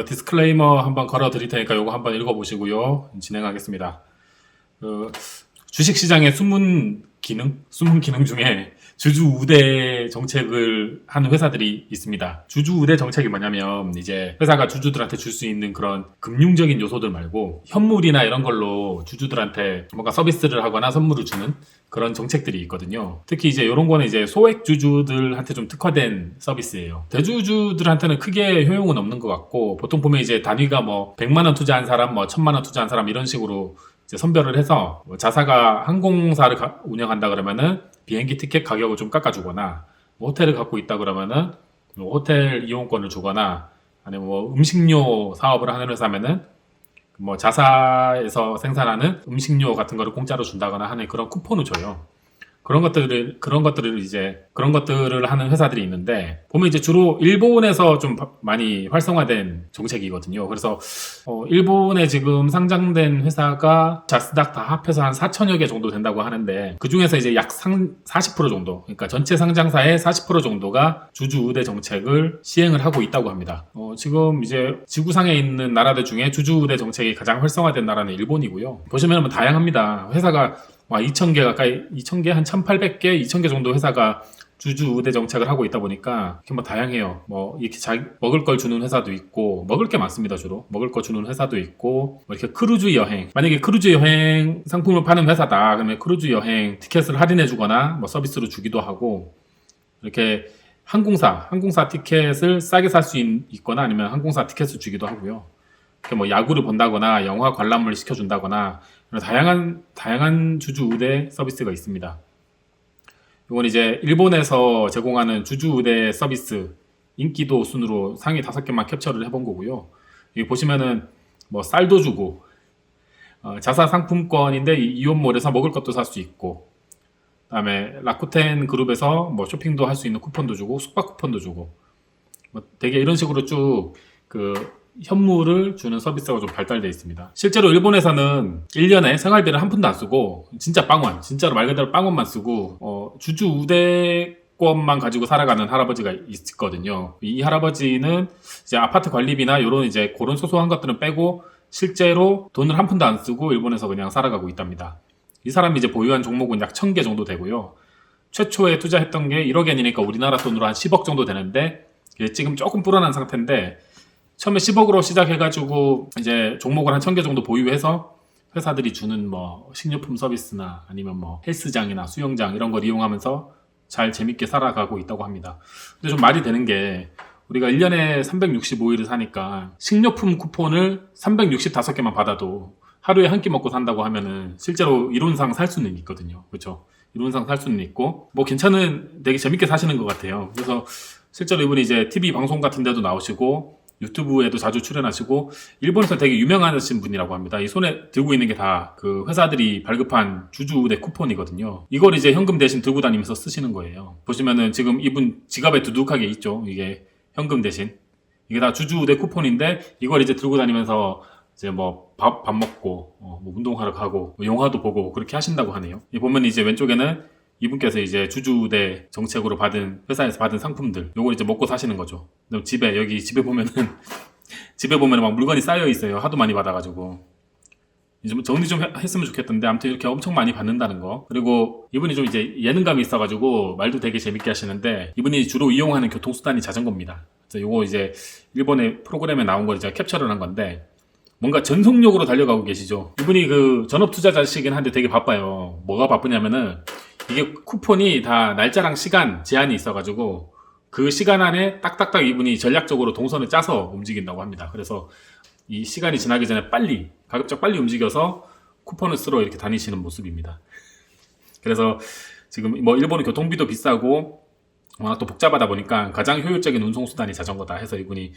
디스클레이머 한번 걸어 드릴 테니까 요거 한번 읽어보시고요. 진행하겠습니다. 주식시장의 숨은 기능 중에 주주우대 정책을 하는 회사들이 있습니다. 주주우대 정책이 뭐냐면 이제 회사가 주주들한테 줄 수 있는 그런 금융적인 요소들 말고 현물이나 이런 걸로 주주들한테 뭔가 서비스를 하거나 선물을 주는 그런 정책들이 있거든요. 특히 이제 이런 거는 이제 소액 주주들한테 좀 특화된 서비스예요. 대주주들한테는 크게 효용은 없는 것 같고, 보통 보면 이제 단위가 뭐 100만 원 투자한 사람, 뭐 1000만 원 투자한 사람 이런 식으로 이제 선별을 해서 자사가 항공사를 운영한다 그러면은 비행기 티켓 가격을 좀 깎아주거나, 뭐 호텔을 갖고 있다 그러면은 뭐 호텔 이용권을 주거나, 아니면 뭐 음식료 사업을 하는 회사면은 뭐 자사에서 생산하는 음식료 같은 거를 공짜로 준다거나 하는 그런 쿠폰을 줘요. 그런 것들을 하는 회사들이 있는데, 보면 이제 주로 일본에서 좀 많이 활성화된 정책이거든요. 그래서 일본에 지금 상장된 회사가 자스닥 다 합해서 한 4천여 개 정도 된다고 하는데, 그 중에서 이제 약 40% 정도, 그러니까 전체 상장사의 40% 정도가 주주 우대 정책을 시행을 하고 있다고 합니다. 지금 이제 지구상에 있는 나라들 중에 주주 우대 정책이 가장 활성화된 나라는 일본이고요. 보시면 뭐 다양합니다. 회사가 2,000개 가까이, 2,000개? 한 1,800개? 2,000개 정도 회사가 주주 우대 정책을 하고 있다 보니까 이렇게 뭐 다양해요. 뭐 이렇게 먹을 걸 주는 회사도 있고, 먹을 게 많습니다. 주로 먹을 거 주는 회사도 있고, 뭐 이렇게 크루즈 여행, 만약에 크루즈 여행 상품을 파는 회사다 그러면 크루즈 여행 티켓을 할인해 주거나 뭐 서비스로 주기도 하고, 이렇게 항공사 티켓을 싸게 살 수 있거나 아니면 항공사 티켓을 주기도 하고요. 이렇게 뭐 야구를 본다거나 영화 관람을 시켜준다거나 다양한 주주 우대 서비스가 있습니다. 이건 이제 일본에서 제공하는 주주 우대 서비스 인기도 순으로 상위 5개만 캡처를 해본 거고요. 여기 보시면은 뭐 쌀도 주고, 자사 상품권인데 이온몰에서 먹을 것도 살 수 있고, 그다음에 라쿠텐 그룹에서 뭐 쇼핑도 할 수 있는 쿠폰도 주고, 숙박 쿠폰도 주고, 뭐 되게 이런 식으로 쭉 현물을 주는 서비스가 좀 발달되어 있습니다. 실제로 일본에서는 1년에 생활비를 한 푼도 안 쓰고, 진짜로 말 그대로 빵원만 쓰고, 주주 우대권만 가지고 살아가는 할아버지가 있거든요. 이 할아버지는 이제 아파트 관리비나 이런 이제 그런 소소한 것들은 빼고 실제로 돈을 한 푼도 안 쓰고 일본에서 그냥 살아가고 있답니다. 이 사람이 이제 보유한 종목은 약 1000개 정도 되고요. 최초에 투자했던 게 1억 엔이니까 우리나라 돈으로 한 10억 정도 되는데, 지금 조금 불어난 상태인데, 처음에 10억으로 시작해가지고 이제 종목을 한 1000개 정도 보유해서 회사들이 주는 뭐 식료품 서비스나 아니면 뭐 헬스장이나 수영장 이런 걸 이용하면서 잘 재밌게 살아가고 있다고 합니다. 근데 좀 말이 되는 게, 우리가 1년에 365일을 사니까 식료품 쿠폰을 365개만 받아도 하루에 한 끼 먹고 산다고 하면은 실제로 이론상 살 수는 있거든요. 그렇죠? 이론상 살 수는 있고, 뭐 되게 재밌게 사시는 것 같아요. 그래서 실제로 이분이 이제 TV 방송 같은 데도 나오시고 유튜브에도 자주 출연하시고, 일본에서 되게 유명하신 분이라고 합니다. 이 손에 들고 있는 게 다 그 회사들이 발급한 주주 우대 쿠폰이거든요. 이걸 이제 현금 대신 들고 다니면서 쓰시는 거예요. 보시면은 지금 이분 지갑에 두둑하게 있죠. 이게 현금 대신. 이게 다 주주 우대 쿠폰인데, 이걸 이제 들고 다니면서 이제 뭐 밥 먹고, 뭐 운동하러 가고, 뭐 영화도 보고 그렇게 하신다고 하네요. 이 보면 이제 왼쪽에는 이분께서 이제 주주우대 정책으로 회사에서 받은 상품들, 요걸 이제 먹고 사시는 거죠. 여기 집에 보면은 막 물건이 쌓여 있어요. 하도 많이 받아가지고. 좀 정리 좀 했으면 좋겠던데, 아무튼 이렇게 엄청 많이 받는다는 거. 그리고 이분이 좀 이제 예능감이 있어가지고 말도 되게 재밌게 하시는데, 이분이 주로 이용하는 교통수단이 자전거입니다. 그래서 요거 이제 일본의 프로그램에 나온 걸 제가 캡처를 한 건데, 뭔가 전속력으로 달려가고 계시죠. 이분이 그 전업 투자자시긴 한데 되게 바빠요. 뭐가 바쁘냐면은, 이게 쿠폰이 다 날짜랑 시간 제한이 있어가지고 그 시간 안에 딱딱딱 이분이 전략적으로 동선을 짜서 움직인다고 합니다. 그래서 이 시간이 지나기 전에 가급적 빨리 움직여서 쿠폰을 쓰러 이렇게 다니시는 모습입니다. 그래서 지금 뭐 일본은 교통비도 비싸고 워낙 또 복잡하다 보니까 가장 효율적인 운송수단이 자전거다 해서 이분이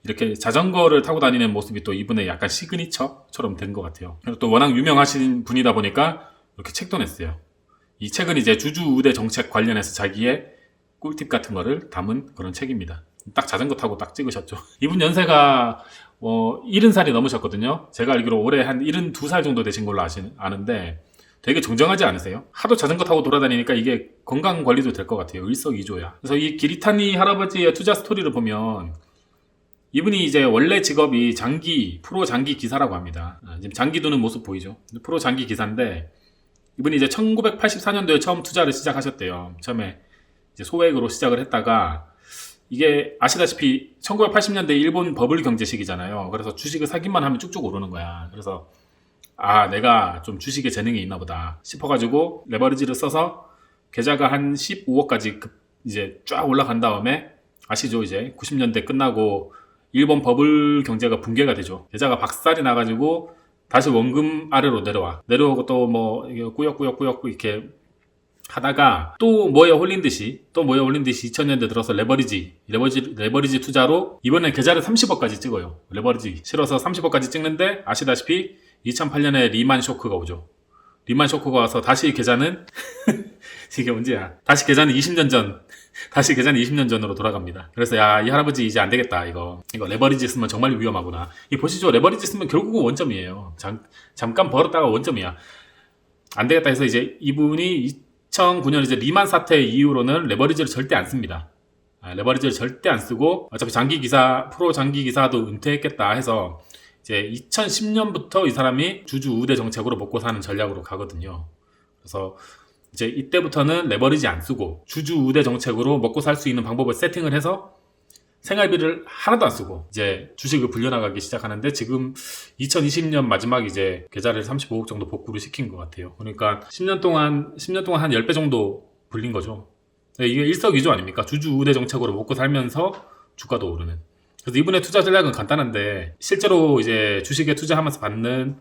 이렇게 자전거를 타고 다니는 모습이 또 이분의 약간 시그니처처럼 된 것 같아요. 그리고 또 워낙 유명하신 분이다 보니까 이렇게 책도 냈어요. 이 책은 이제 주주 우대 정책 관련해서 자기의 꿀팁 같은 거를 담은 그런 책입니다. 딱 자전거 타고 딱 찍으셨죠. 이분 연세가 70살이 넘으셨거든요. 제가 알기로 올해 한 72살 정도 되신 걸로 아는데 되게 정정하지 않으세요? 하도 자전거 타고 돌아다니니까 이게 건강 관리도 될 것 같아요. 일석이조야. 그래서 이 기리타니 할아버지의 투자 스토리를 보면 이분이 이제 원래 직업이 프로 장기 기사라고 합니다. 지금 장기 두는 모습 보이죠? 프로 장기 기사인데, 이분이 이제 1984년도에 처음 투자를 시작하셨대요. 처음에 이제 소액으로 시작을 했다가, 이게 아시다시피 1980년대 일본 버블 경제 시기잖아요. 그래서 주식을 사기만 하면 쭉쭉 오르는 거야. 그래서 내가 좀 주식에 재능이 있나 보다 싶어가지고 레버리지를 써서 계좌가 한 15억까지 이제 쫙 올라간 다음에, 아시죠? 이제 90년대 끝나고 일본 버블 경제가 붕괴가 되죠. 계좌가 박살이 나가지고 다시 원금 아래로 내려오고 또 뭐 꾸역꾸역 이렇게 하다가 또 뭐에 홀린 듯이 2000년대 들어서 레버리지 투자로 이번에 계좌를 30억까지 찍어요. 레버리지 실어서 30억까지 찍는데, 아시다시피 2008년에 리만 쇼크가 오죠. 리만 쇼크가 와서 다시 계좌는 이게 언제야? 다시 계좌는 20년 전으로 돌아갑니다. 그래서 이 할아버지 이제 안 되겠다. 이거 레버리지 쓰면 정말 위험하구나. 이 보시죠. 레버리지 쓰면 결국은 원점이에요. 잠깐 벌었다가 원점이야. 안 되겠다 해서 이제 이분이 2009년 이제 리만 사태 이후로는 레버리지를 절대 안 씁니다. 레버리지를 절대 안 쓰고, 어차피 프로 장기 기사도 은퇴했겠다 해서 이제 2010년부터 이 사람이 주주 우대 정책으로 먹고 사는 전략으로 가거든요. 그래서 이제 이때부터는 레버리지 안 쓰고 주주 우대 정책으로 먹고 살 수 있는 방법을 세팅을 해서 생활비를 하나도 안 쓰고 이제 주식을 불려나가기 시작하는데, 지금 2020년 마지막 이제 계좌를 35억 정도 복구를 시킨 것 같아요. 그러니까 10년 동안 한 10배 정도 불린 거죠. 이게 일석이조 아닙니까? 주주 우대 정책으로 먹고 살면서 주가도 오르는. 그래서 이분의 투자 전략은 간단한데, 실제로 이제 주식에 투자하면서 받는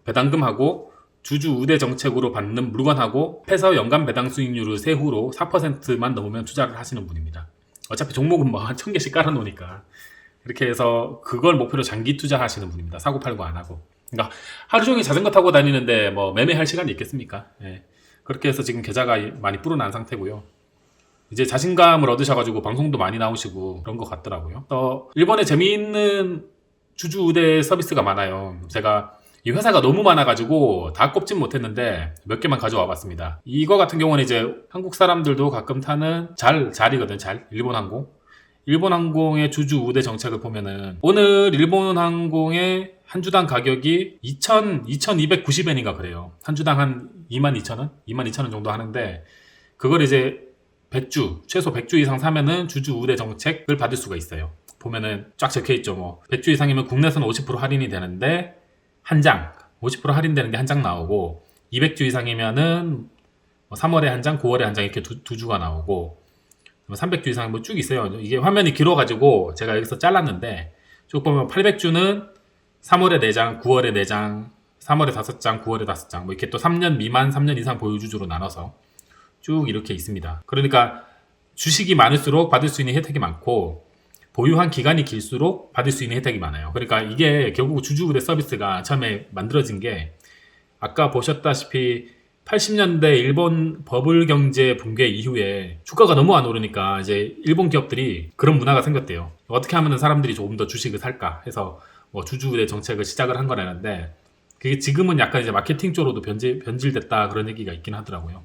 배당금하고 주주 우대 정책으로 받는 물건하고 해서 연간 배당 수익률을 세후로 4%만 넘으면 투자를 하시는 분입니다. 어차피 종목은 뭐 한 1000개씩 깔아놓으니까. 이렇게 해서 그걸 목표로 장기 투자하시는 분입니다. 사고 팔고 안 하고. 그러니까 하루 종일 자전거 타고 다니는데 뭐 매매할 시간이 있겠습니까? 그렇게 해서 지금 계좌가 많이 불어난 상태고요. 이제 자신감을 얻으셔가지고 방송도 많이 나오시고 그런 것 같더라고요. 일본에 재미있는 주주 우대 서비스가 많아요. 제가 이 회사가 너무 많아가지고 다 꼽진 못했는데 몇 개만 가져와 봤습니다. 이거 같은 경우는 이제 한국 사람들도 가끔 타는 잘이거든. 일본항공의 주주 우대 정책을 보면은, 오늘 일본항공의 한 주당 가격이 2290엔인가 그래요. 한 주당 한 22,000원? 22,000원 정도 하는데, 그걸 이제 최소 100주 이상 사면은 주주 우대 정책을 받을 수가 있어요. 보면은 쫙 적혀있죠. 뭐 100주 이상이면 국내에서는 50% 할인이 되는데, 한 장 50% 할인되는 게 한 장 나오고, 200주 이상이면은 3월에 한 장, 9월에 한 장 이렇게 두 주가 나오고, 300주 이상 뭐 쭉 있어요. 이게 화면이 길어가지고 제가 여기서 잘랐는데, 쭉 보면 800주는 3월에 4장, 9월에 4장, 3월에 5장, 9월에 5장, 뭐 이렇게 또 3년 미만, 3년 이상 보유주주로 나눠서 쭉 이렇게 있습니다. 그러니까 주식이 많을수록 받을 수 있는 혜택이 많고, 보유한 기간이 길수록 받을 수 있는 혜택이 많아요. 그러니까 이게 결국 주주 우대 서비스가 처음에 만들어진 게, 아까 보셨다시피 80년대 일본 버블 경제 붕괴 이후에 주가가 너무 안 오르니까 이제 일본 기업들이 그런 문화가 생겼대요. 어떻게 하면 사람들이 조금 더 주식을 살까 해서 뭐 주주 우대 정책을 시작을 한 거라는데, 그게 지금은 약간 이제 마케팅 쪽으로도 변질됐다 그런 얘기가 있긴 하더라고요.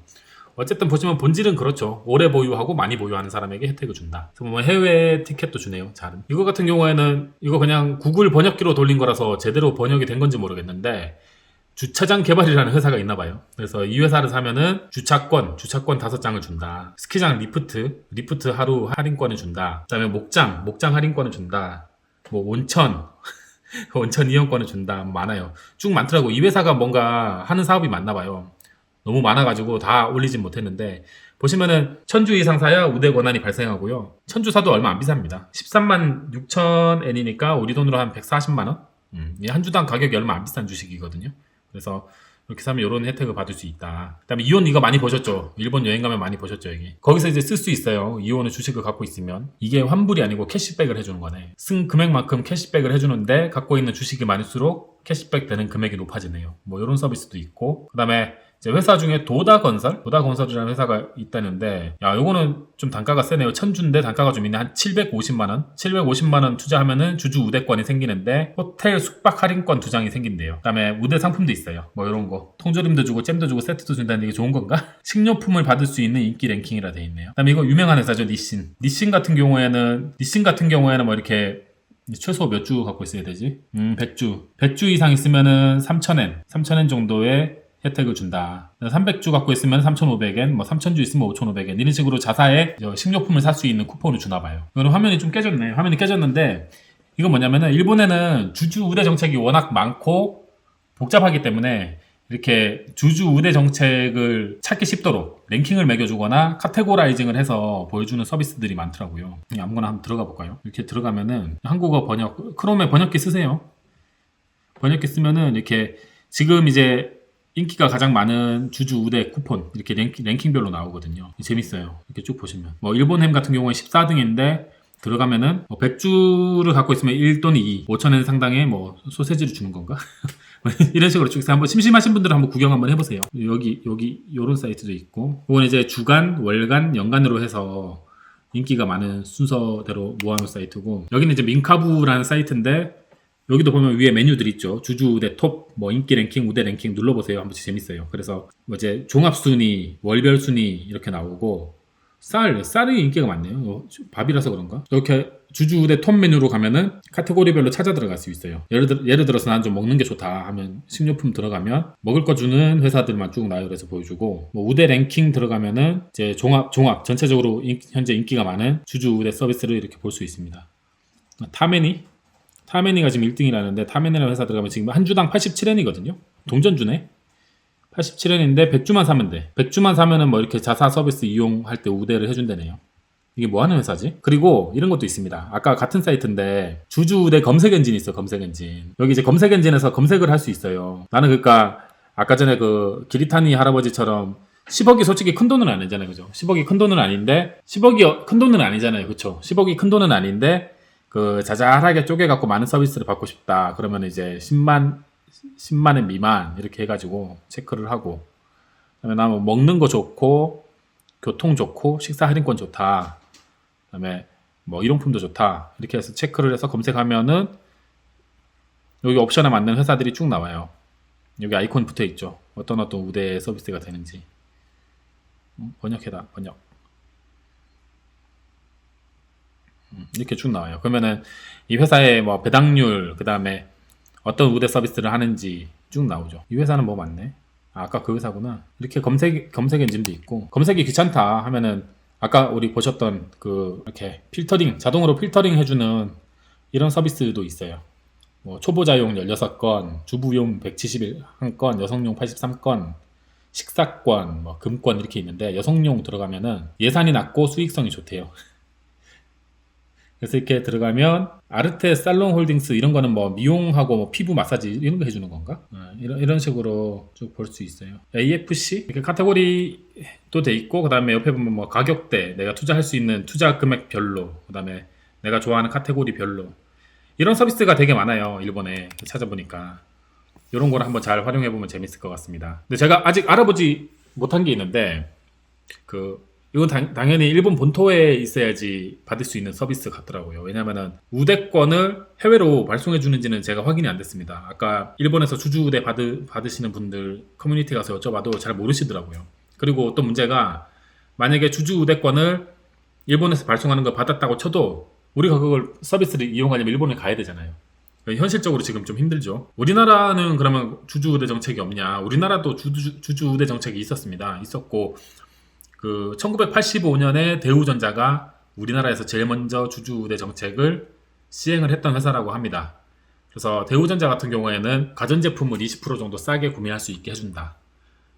어쨌든 보시면 본질은 그렇죠. 오래 보유하고 많이 보유하는 사람에게 혜택을 준다. 뭐 해외 티켓도 주네요. 잘은. 이거 같은 경우에는 이거 그냥 구글 번역기로 돌린 거라서 제대로 번역이 된 건지 모르겠는데, 주차장 개발이라는 회사가 있나 봐요. 그래서 이 회사를 사면은 주차권 5장을 준다. 스키장 리프트 하루 할인권을 준다. 그다음에 목장 할인권을 준다. 뭐 온천 이용권을 준다. 많아요. 쭉 많더라고. 이 회사가 뭔가 하는 사업이 많나 봐요. 너무 많아가지고 다 올리진 못했는데, 보시면은 1000주 이상 사야 우대 권한이 발생하고요. 1000주 사도 얼마 안 비쌉니다. 13만 6천 엔이니까 우리 돈으로 한 140만 원? 한 주당 가격이 얼마 안 비싼 주식이거든요. 그래서 이렇게 사면 이런 혜택을 받을 수 있다. 그다음에 이온 이거 많이 보셨죠? 일본 여행 가면 많이 보셨죠, 여기. 거기서 이제 쓸 수 있어요. 이온의 주식을 갖고 있으면. 이게 환불이 아니고 캐시백을 해주는 거네. 쓴 금액만큼 캐시백을 해주는데, 갖고 있는 주식이 많을수록 캐시백 되는 금액이 높아지네요. 뭐 이런 서비스도 있고, 그다음에 이제 회사 중에 도다건설이라는 회사가 있다는데, 요거는 좀 단가가 세네요. 1000주인데 단가가 좀 있네. 한 750만원 투자하면은 주주 우대권이 생기는데, 호텔 숙박 할인권 2장이 생긴대요. 그 다음에 우대 상품도 있어요. 뭐 이런 거. 통조림도 주고 잼도 주고 세트도 준다는 게 좋은 건가? 식료품을 받을 수 있는 인기 랭킹이라 돼 있네요. 그 다음에 이거 유명한 회사죠. 니신 같은 경우에는 뭐 이렇게 최소 몇 주 갖고 있어야 되지? 100주. 100주 이상 있으면은 3,000엔. 3,000엔 정도의 혜택을 준다. 300주 갖고 있으면 3,500엔, 뭐 3,000주 있으면 5,500엔. 이런 식으로 자사에 식료품을 살 수 있는 쿠폰을 주나 봐요. 이거는 화면이 좀 깨졌네. 화면이 깨졌는데, 이건 뭐냐면은, 일본에는 주주 우대 정책이 워낙 많고, 복잡하기 때문에, 이렇게 주주 우대 정책을 찾기 쉽도록 랭킹을 매겨주거나 카테고라이징을 해서 보여주는 서비스들이 많더라고요. 아무거나 한번 들어가 볼까요? 이렇게 들어가면은 한국어 번역, 크롬에 번역기 쓰세요. 번역기 쓰면은 이렇게 지금 이제 인기가 가장 많은 주주 우대 쿠폰 이렇게 랭킹별로 나오거든요. 재밌어요. 이렇게 쭉 보시면 뭐 일본 햄 같은 경우에 14등인데 들어가면은 100주를 갖고 있으면 1 또는 2, 5,000엔 상당의 뭐 소세지를 주는 건가? 이런 식으로 쭉 해서 한번 심심하신 분들은 한번 구경 한번 해보세요. 여기 요런 사이트도 있고, 이건 이제 주간, 월간, 연간으로 해서 인기가 많은 순서대로 모아놓은 사이트고, 여기는 이제 민카부라는 사이트인데 여기도 보면 위에 메뉴들 있죠. 주주 우대 톱, 뭐 인기 랭킹, 우대 랭킹 눌러보세요. 한 번씩 재밌어요. 그래서 뭐 이제 종합 순위, 월별 순위 이렇게 나오고, 쌀이 인기가 많네요. 밥이라서 그런가? 이렇게 주주 우대 톱 메뉴로 가면은 카테고리별로 찾아 들어갈 수 있어요. 예를 들어서 난 좀 먹는 게 좋다 하면 식료품 들어가면 먹을 거 주는 회사들만 쭉 나열해서 보여주고, 뭐 우대 랭킹 들어가면은 이제 종합 전체적으로 현재 인기가 많은 주주 우대 서비스를 이렇게 볼 수 있습니다. 타메니가 지금 1등이라는데, 타메니라는 회사 들어가면 지금 한 주당 87엔이거든요. 동전주네. 87엔인데 100주만 사면 돼. 100주만 사면은 뭐 이렇게 자사 서비스 이용할 때 우대를 해준다네요. 이게 뭐 하는 회사지? 그리고 이런 것도 있습니다. 아까 같은 사이트인데 주주 우대 검색 엔진이 있어. 검색 엔진. 여기 이제 검색 엔진에서 검색을 할 수 있어요. 나는 그러니까 아까 전에 그 기리타니 할아버지처럼 10억이 솔직히 큰 돈은 아니잖아요. 그죠? 10억이 큰 돈은 아닌데 10억이 큰 돈은 아니잖아요. 그쵸? 10억이 큰 돈은 아닌데 그 자잘하게 쪼개갖고 많은 서비스를 받고 싶다. 그러면 이제 10만엔 미만 이렇게 해가지고 체크를 하고, 그다음에 나 뭐 먹는 거 좋고 교통 좋고 식사 할인권 좋다, 그다음에 뭐 일용품도 좋다 이렇게 해서 체크를 해서 검색하면은 여기 옵션에 맞는 회사들이 쭉 나와요. 여기 아이콘 붙어 있죠. 어떤 우대 서비스가 되는지. 번역해다 번역. 이렇게 쭉 나와요. 그러면은 이 회사의 뭐 배당률, 그 다음에 어떤 우대 서비스를 하는지 쭉 나오죠. 이 회사는 뭐 맞네. 아까 그 회사구나. 이렇게 검색 엔진도 있고, 검색이 귀찮다 하면은 아까 우리 보셨던 그 이렇게 자동으로 필터링 해주는 이런 서비스도 있어요. 뭐 초보자용 16건, 주부용 171건, 여성용 83건, 식사권, 뭐 금권 이렇게 있는데, 여성용 들어가면은 예산이 낮고 수익성이 좋대요. 그래서 이렇게 들어가면 아르테 살롱 홀딩스 이런 거는 뭐 미용하고 뭐 피부 마사지 이런 거 해주는 건가? 이런 식으로 쭉 볼 수 있어요. AFC 이렇게 카테고리도 돼 있고, 그 다음에 옆에 보면 뭐 가격대, 내가 투자할 수 있는 투자 금액별로, 그 다음에 내가 좋아하는 카테고리별로 이런 서비스가 되게 많아요. 일본에 찾아보니까 이런 걸 한번 잘 활용해 보면 재밌을 것 같습니다. 근데 제가 아직 알아보지 못한 게 있는데, 이건 당연히 일본 본토에 있어야지 받을 수 있는 서비스 같더라고요. 왜냐면은 우대권을 해외로 발송해 주는지는 제가 확인이 안 됐습니다. 아까 일본에서 주주 우대 받으시는 분들 커뮤니티 가서 여쭤봐도 잘 모르시더라고요. 그리고 또 문제가, 만약에 주주 우대권을 일본에서 발송하는 걸 받았다고 쳐도 우리가 그걸 서비스를 이용하려면 일본에 가야 되잖아요. 현실적으로 지금 좀 힘들죠. 우리나라는 그러면 주주 우대 정책이 없냐? 우리나라도 주주 우대 정책이 있었고, 1985년에 대우전자가 우리나라에서 제일 먼저 주주 우대 정책을 시행을 했던 회사라고 합니다. 그래서 대우전자 같은 경우에는 가전제품을 20% 정도 싸게 구매할 수 있게 해준다.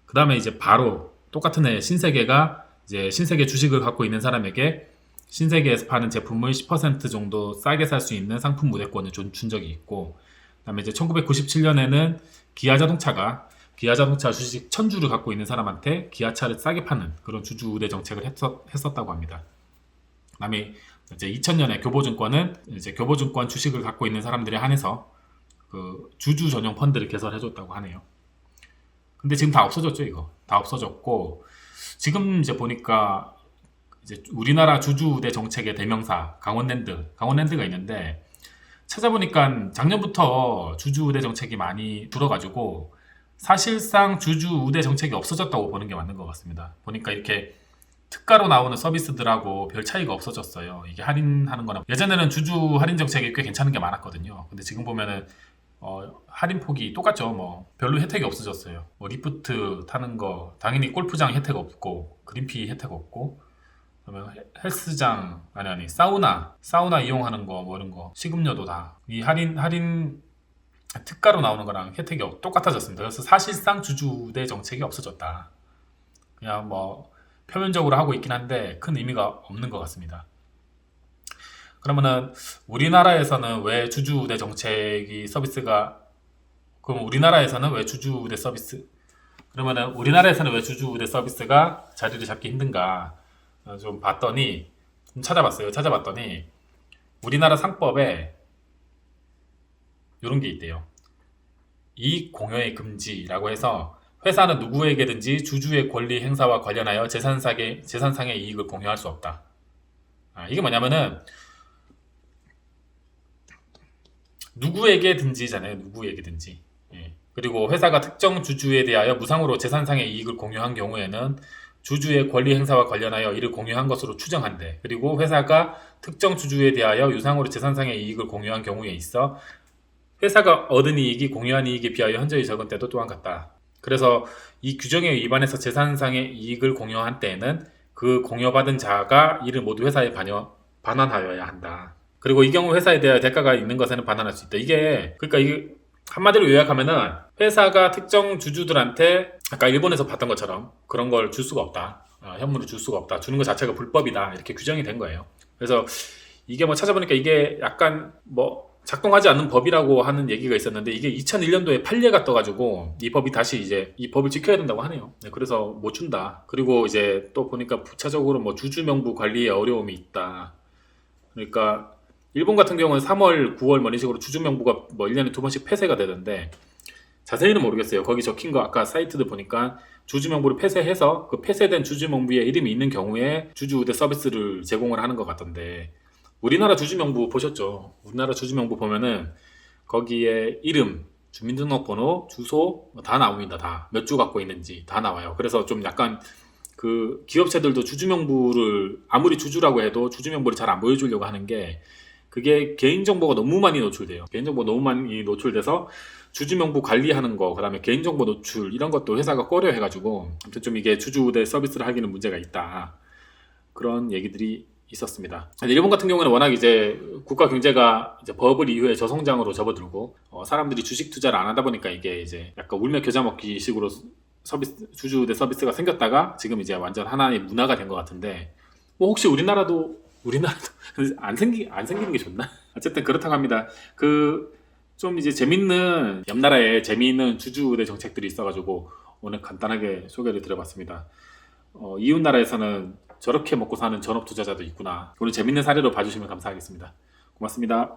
그 다음에 이제 바로 똑같은 해 신세계가 이제 신세계 주식을 갖고 있는 사람에게 신세계에서 파는 제품을 10% 정도 싸게 살 수 있는 상품 우대권을 준 적이 있고, 그 다음에 이제 1997년에는 기아자동차 주식 1000주를 갖고 있는 사람한테 기아차를 싸게 파는 그런 주주 우대 정책을 했었다고 합니다. 그다음에 이제 2000년에 교보증권은 이제 교보증권 주식을 갖고 있는 사람들에 한해서 그 주주 전용 펀드를 개설해줬다고 하네요. 근데 지금 다 없어졌죠, 이거. 다 없어졌고, 지금 이제 보니까 이제 우리나라 주주 우대 정책의 대명사 강원랜드가 있는데, 찾아보니까 작년부터 주주 우대 정책이 많이 줄어가지고 사실상 주주 우대 정책이 없어졌다고 보는 게 맞는 것 같습니다. 보니까 이렇게 특가로 나오는 서비스들하고 별 차이가 없어졌어요. 이게 할인하는 거나 예전에는 주주 할인 정책이 꽤 괜찮은 게 많았거든요. 근데 지금 보면은 할인 폭이 똑같죠. 뭐 별로 혜택이 없어졌어요. 뭐 리프트 타는 거 당연히 골프장 혜택 없고 그린피 혜택 없고 그러면 헬스장 아니 사우나 이용하는 거 뭐 이런 거 식음료도 다 이 할인 특가로 나오는 거랑 혜택이 똑같아졌습니다. 그래서 사실상 주주 우대 정책이 없어졌다. 그냥 뭐 표면적으로 하고 있긴 한데 큰 의미가 없는 것 같습니다. 그러면은 우리나라에서는 왜 주주 우대 정책이 서비스가 그럼 우리나라에서는 왜 주주 우대 서비스 그러면은 우리나라에서는 왜 주주 우대 서비스가 자리를 잡기 힘든가 좀 봤더니 좀 찾아봤더니 우리나라 상법에 이런 게 있대요. 이익 공여의 금지라고 해서 회사는 누구에게든지 주주의 권리 행사와 관련하여 재산상의 이익을 공유할 수 없다. 이게 뭐냐면은 누구에게든지잖아요. 누구에게든지. 예. 그리고 회사가 특정 주주에 대하여 무상으로 재산상의 이익을 공유한 경우에는 주주의 권리 행사와 관련하여 이를 공유한 것으로 추정한대. 그리고 회사가 특정 주주에 대하여 유상으로 재산상의 이익을 공유한 경우에 있어 회사가 얻은 이익이 공유한 이익에 비하여 현저히 적은 때도 또한 같다. 그래서 이 규정에 위반해서 재산상의 이익을 공유한 때에는 그 공여받은 자가 이를 모두 회사에 반환하여야 한다. 그리고 이 경우 회사에 대하여 대가가 있는 것에는 반환할 수 있다. 그러니까 이게 한마디로 요약하면은 회사가 특정 주주들한테 아까 일본에서 봤던 것처럼 그런 걸 줄 수가 없다. 현물을 줄 수가 없다. 주는 것 자체가 불법이다. 이렇게 규정이 된 거예요. 그래서 이게 뭐 찾아보니까 이게 약간 뭐 작동하지 않는 법이라고 하는 얘기가 있었는데 이게 2001년도에 판례가 떠가지고 이 법이 다시 이제 이 법을 지켜야 된다고 하네요. 네, 그래서 못 준다. 그리고 이제 또 보니까 부차적으로 뭐 주주 명부 관리에 어려움이 있다. 그러니까 일본 같은 경우는 3월, 9월 뭐 이런 식으로 주주 명부가 뭐 1년에 2번씩 폐쇄가 되던데 자세히는 모르겠어요. 거기 적힌 거 아까 사이트들 보니까 주주 명부를 폐쇄해서 그 폐쇄된 주주 명부에 이름이 있는 경우에 주주 우대 서비스를 제공을 하는 것 같던데 우리나라 주주명부 보셨죠? 우리나라 주주명부 보면은 거기에 이름, 주민등록번호, 주소 다 나옵니다. 다. 몇 주 갖고 있는지 다 나와요. 그래서 좀 약간 그 기업체들도 주주명부를 아무리 주주라고 해도 주주명부를 잘 안 보여주려고 하는 게 그게 개인정보가 너무 많이 노출돼요. 개인정보 너무 많이 노출돼서 주주명부 관리하는 거, 그 다음에 개인정보 노출 이런 것도 회사가 꺼려해가지고 아무튼 좀 이게 주주우대 서비스를 하기는 문제가 있다. 그런 얘기들이 있었습니다. 일본 같은 경우는 워낙 이제 국가 경제가 이제 버블 이후에 저성장으로 접어들고 사람들이 주식 투자를 안 하다 보니까 이게 이제 약간 울며 겨자 먹기 식으로 주주우대 서비스가 생겼다가 지금 이제 완전 하나의 문화가 된 것 같은데 뭐 혹시 우리나라도 안 생기는 게 좋나? 어쨌든 그렇다고 합니다. 좀 이제 옆 나라에 재미있는 주주우대 정책들이 있어가지고 오늘 간단하게 소개를 드려봤습니다. 이웃 나라에서는 저렇게 먹고 사는 전업 투자자도 있구나. 오늘 재밌는 사례로 봐주시면 감사하겠습니다. 고맙습니다.